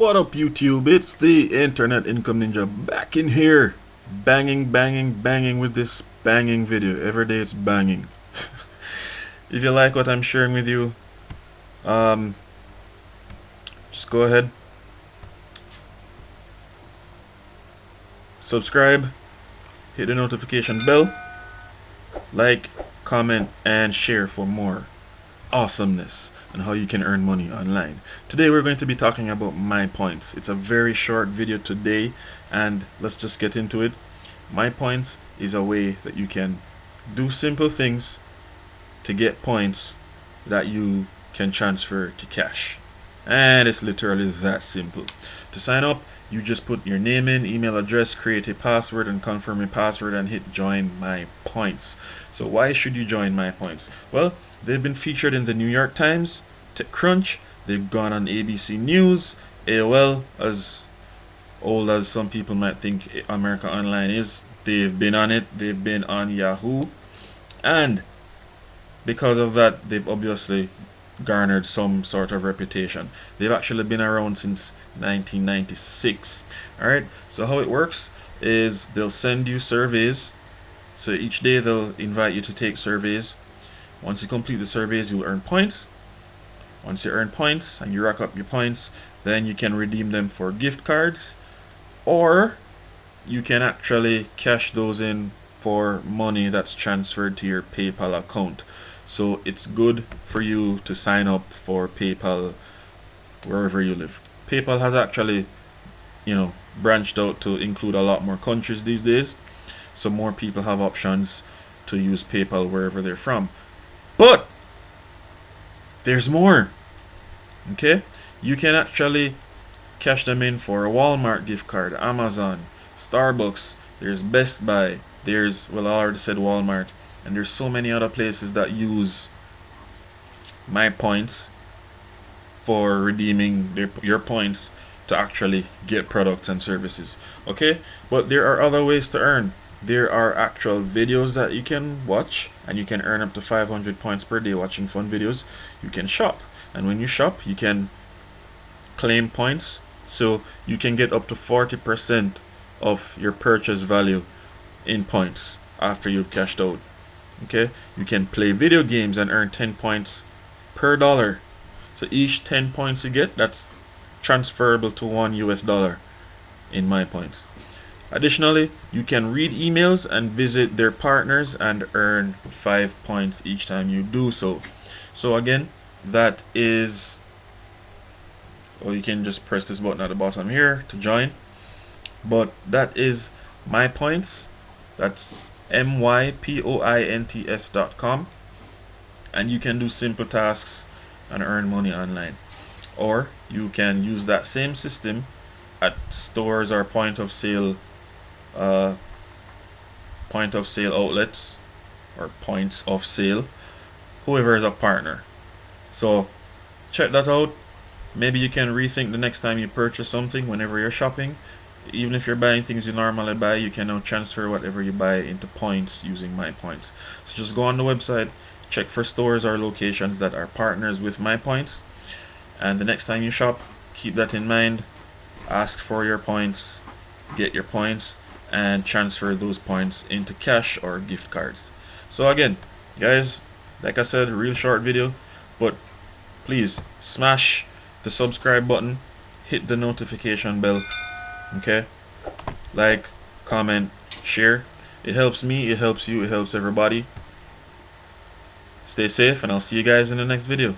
What up, YouTube? It's the Internet Income Ninja back in here. Banging, banging, banging with this banging video. Every day it's banging. If you like what I'm sharing with you, just go ahead, subscribe, hit the notification bell, like, comment, and share for more awesomeness and how you can earn money online. Today we're going to be talking about my points. It's a very short video today, and let's just get into it. My points is a way that you can do simple things to get points that you can transfer to cash, and it's literally that simple. To sign up, you just put your name in, email address, create a password, and confirm your password, and hit join my points. So why should you join my points? Well, they've been featured in the New York Times, TechCrunch, they've gone on ABC News, AOL, as old as some people might think America Online is. They've been on it, they've been on Yahoo, and because of that, they've obviously garnered some sort of reputation. They've actually been around since 1996. Alright, so how it works is they'll send you surveys. So each day they'll invite you to take surveys. Once you complete the surveys, you'll earn points. Once you earn points and you rack up your points, then you can redeem them for gift cards, or you can actually cash those in for money that's transferred to your PayPal account. So it's good for you to sign up for PayPal wherever you live. PayPal has actually, branched out to include a lot more countries these days, so more people have options to use PayPal wherever they're from. But there's more. Okay, you can actually cash them in for a Walmart gift card, Amazon, Starbucks, there's Best Buy, there's, well, I already said Walmart, and there's so many other places that use my points for redeeming your points to actually get products and services. Okay, but there are other ways to earn. There are actual videos that you can watch, and you can earn up to 500 points per day watching fun videos. You can shop, and when you shop, you can claim points, so you can get up to 40% of your purchase value in points after you've cashed out. Okay, you can play video games and earn 10 points per dollar. So each 10 points you get, that's transferable to $1 in my points. Additionally, you can read emails and visit their partners and earn 5 points each time you do so. So again, that is, well, you can just press this button at the bottom here to join. But that is my points. That's mypoints.com, and you can do simple tasks and earn money online. Or you can use that same system at stores or point of sale outlets or points of sale, whoever is a partner. So check that out. Maybe you can rethink the next time you purchase something. Whenever you're shopping, even if you're buying things you normally buy, you can now transfer whatever you buy into points using my points. So just go on the website, check for stores or locations that are partners with my points, and the next time you shop, keep that in mind. Ask for your points, get your points, and transfer those points into cash or gift cards. So again, guys, like I said, real short video, but please smash the subscribe button, hit the notification bell. Okay, like, comment, share. It helps me, it helps you, it helps everybody. Stay safe, and I'll see you guys in the next video.